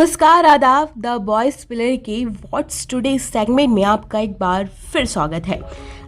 नमस्कार, आदाब। The voice pillar के व्हाट्स टुडे सेगमेंट में आपका एक बार फिर स्वागत है।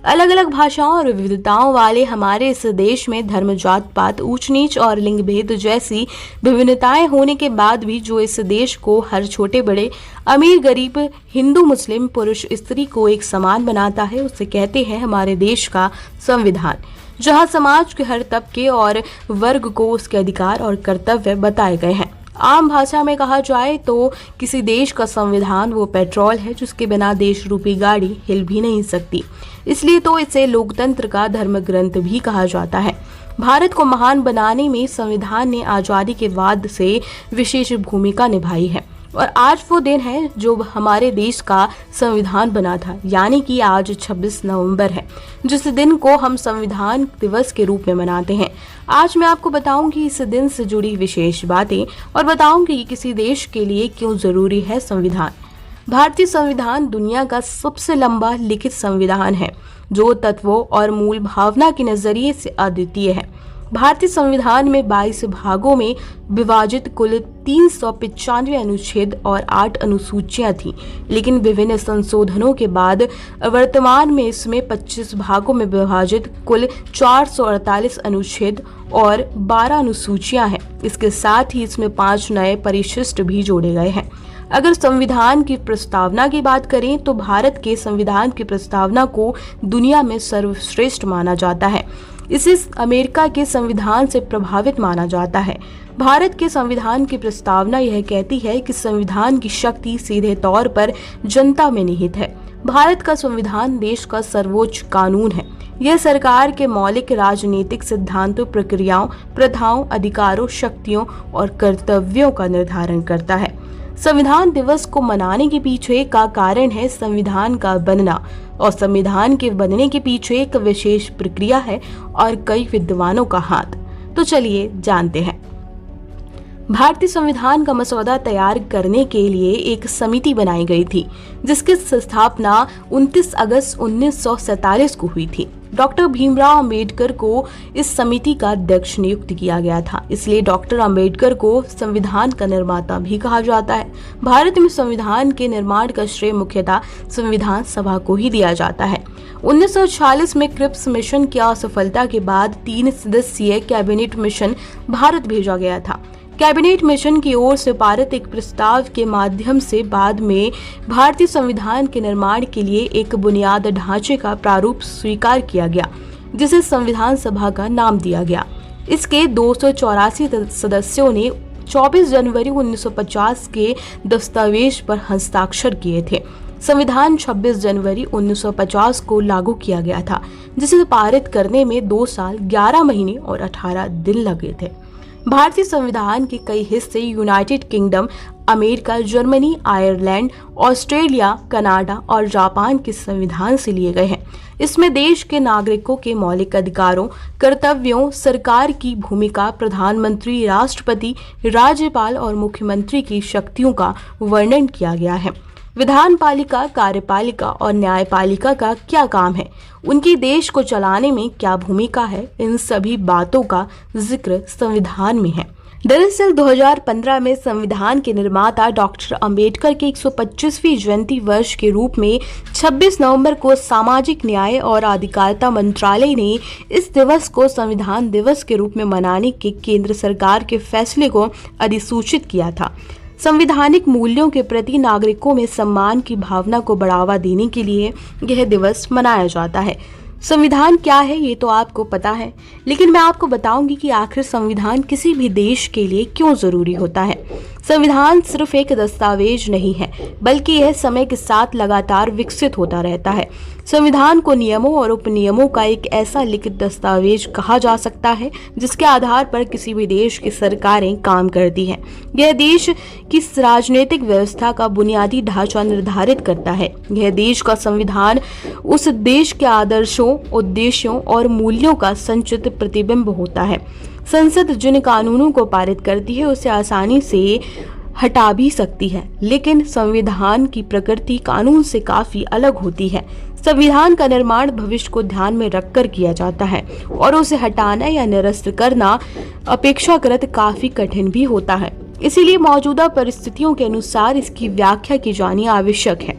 अलग अलग भाषाओं और विविधताओं वाले हमारे इस देश में धर्म, जात पात, ऊंच नीच और लिंग भेद जैसी विभिन्नताएं होने के बाद भी जो इस देश को हर छोटे बड़े, अमीर गरीब, हिंदू मुस्लिम, पुरुष स्त्री को एक समान बनाता है, उसे कहते हैं हमारे देश का संविधान। जहां समाज के हर तबके और वर्ग को उसके अधिकार और कर्तव्य बताए गए हैं। आम भाषा में कहा जाए तो किसी देश का संविधान वो पेट्रोल है जिसके बिना देश रूपी गाड़ी हिल भी नहीं सकती। इसलिए तो इसे लोकतंत्र का धर्म ग्रंथ भी कहा जाता है। भारत को महान बनाने में संविधान ने आजादी के बाद से विशेष भूमिका निभाई है और आज वो दिन है जो हमारे देश का संविधान बना था, यानी कि आज 26 नवंबर है, जिस दिन को हम संविधान दिवस के रूप में मनाते हैं। आज मैं आपको बताऊंगी इस दिन से जुड़ी विशेष बातें और बताऊंगी कि किसी देश के लिए क्यों जरूरी है संविधान। भारतीय संविधान दुनिया का सबसे लंबा लिखित संविधान है जो तत्वों और मूल भावना के नजरिए से अद्वितीय है। भारतीय संविधान में 22 भागों में विभाजित कुल 395 अनुच्छेद और 8 अनुसूचियां थीं, लेकिन विभिन्न संशोधनों के बाद वर्तमान में इसमें 25 भागों में विभाजित कुल 448 अनुच्छेद और 12 अनुसूचियां हैं। इसके साथ ही इसमें 5 नए परिशिष्ट भी जोड़े गए हैं। अगर संविधान की प्रस्तावना की बात करें तो भारत के संविधान की प्रस्तावना को दुनिया में सर्वश्रेष्ठ माना जाता है। इसे अमेरिका के संविधान से प्रभावित माना जाता है। भारत के संविधान की प्रस्तावना यह कहती है कि संविधान की शक्ति सीधे तौर पर जनता में निहित है। भारत का संविधान देश का सर्वोच्च कानून है। यह सरकार के मौलिक राजनीतिक सिद्धांतों, प्रक्रियाओं, प्रथाओं, अधिकारों, शक्तियों और कर्तव्यों का निर्धारण करता है। संविधान दिवस को मनाने के पीछे का कारण है संविधान का बनना, और संविधान के बनने के पीछे एक विशेष प्रक्रिया है और कई विद्वानों का हाथ। तो चलिए जानते हैं। भारतीय संविधान का मसौदा तैयार करने के लिए एक समिति बनाई गई थी जिसकी स्थापना 29 अगस्त 1947 को हुई थी। डॉक्टर भीमराव अंबेडकर को इस समिति का अध्यक्ष नियुक्त किया गया था, इसलिए डॉक्टर अंबेडकर को संविधान का निर्माता भी कहा जाता है। भारत में संविधान के निर्माण का श्रेय मुख्यतः संविधान सभा को ही दिया जाता है। 1946 में क्रिप्स मिशन की असफलता के बाद 3 सदस्यीय कैबिनेट मिशन भारत भेजा गया था। कैबिनेट मिशन की ओर से पारित एक प्रस्ताव के माध्यम से बाद में भारतीय संविधान के निर्माण के लिए एक बुनियाद ढांचे का प्रारूप स्वीकार किया गया, जिसे संविधान सभा का नाम दिया गया। इसके 284 सदस्यों ने 24 जनवरी 1950 के दस्तावेज पर हस्ताक्षर किए थे। संविधान 26 जनवरी 1950 को लागू किया गया था, जिसे पारित करने में 2 साल 11 महीने और 18 दिन लगे थे। भारतीय संविधान के कई हिस्से United kingdom, America, Germany, Ireland, Australia, Canada और जापान के संविधान से लिए गए हैं। इसमें देश के नागरिकों के मौलिक अधिकारों, कर्तव्यों, सरकार की भूमिका, प्रधानमंत्री, राष्ट्रपति, राज्यपाल और मुख्यमंत्री की शक्तियों का वर्णन किया गया है। विधान पालिका, कार्यपालिका और न्यायपालिका का क्या काम है, उनकी देश को चलाने में क्या भूमिका है, इन सभी बातों का जिक्र संविधान में है। दरअसल 2015 में संविधान के निर्माता डॉक्टर अंबेडकर के 125वीं जयंती वर्ष के रूप में 26 नवंबर को सामाजिक न्याय और अधिकारिता मंत्रालय ने इस दिवस को संविधान दिवस के रूप में मनाने के केंद्र सरकार के फैसले को अधिसूचित किया था। संवैधानिक मूल्यों के प्रति नागरिकों में सम्मान की भावना को बढ़ावा देने के लिए यह दिवस मनाया जाता है। संविधान क्या है ये तो आपको पता है, लेकिन मैं आपको बताऊंगी कि आखिर संविधान किसी भी देश के लिए क्यों जरूरी होता है। संविधान सिर्फ एक दस्तावेज नहीं है, बल्कि यह समय के साथ लगातार विकसित होता रहता है। संविधान को नियमों और उपनियमों का एक ऐसा लिखित दस्तावेज कहा जा सकता है जिसके आधार पर किसी भी देश की सरकारें काम करती हैं। यह देश की राजनीतिक व्यवस्था का बुनियादी ढांचा निर्धारित करता है। यह देश का संविधान उस देश के आदर्शों, उद्देश्यों और मूल्यों का संचित प्रतिबिंब होता है। संसद जिन कानूनों को पारित करती है उसे आसानी से हटा भी सकती है, लेकिन संविधान की प्रकृति कानून से काफी अलग होती है। संविधान का निर्माण भविष्य को ध्यान में रखकर किया जाता है और उसे हटाना या निरस्त करना अपेक्षाकृत काफी कठिन भी होता है। इसीलिए मौजूदा परिस्थितियों के अनुसार इसकी व्याख्या की जानी आवश्यक है।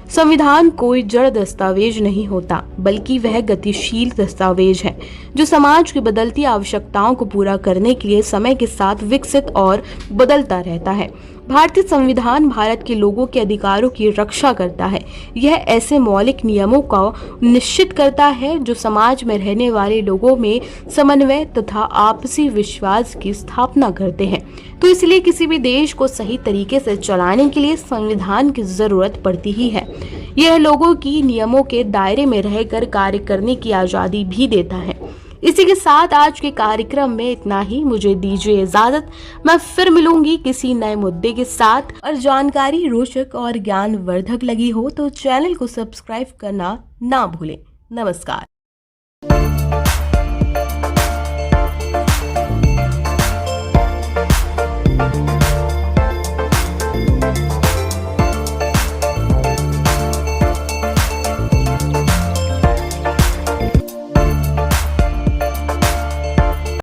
संविधान कोई जड़ दस्तावेज नहीं होता, बल्कि वह गतिशील दस्तावेज है जो समाज की बदलती आवश्यकताओं को पूरा करने के लिए समय के साथ विकसित और बदलता रहता है। भारतीय संविधान भारत के लोगों के अधिकारों की रक्षा करता है। यह ऐसे मौलिक नियमों को निश्चित करता है जो समाज में रहने वाले लोगों में समन्वय तथा आपसी विश्वास की स्थापना करते हैं। तो इसलिए किसी भी देश को सही तरीके से चलाने के लिए संविधान की जरूरत पड़ती ही है। यह लोगों की नियमों के दायरे में रहकर कार्य करने की आजादी भी देता है। इसी के साथ आज के कार्यक्रम में इतना ही। मुझे दीजिए इजाजत। मैं फिर मिलूंगी किसी नए मुद्दे के साथ। और जानकारी रोचक और ज्ञानवर्धक लगी हो तो चैनल को सब्सक्राइब करना ना भूलें। नमस्कार।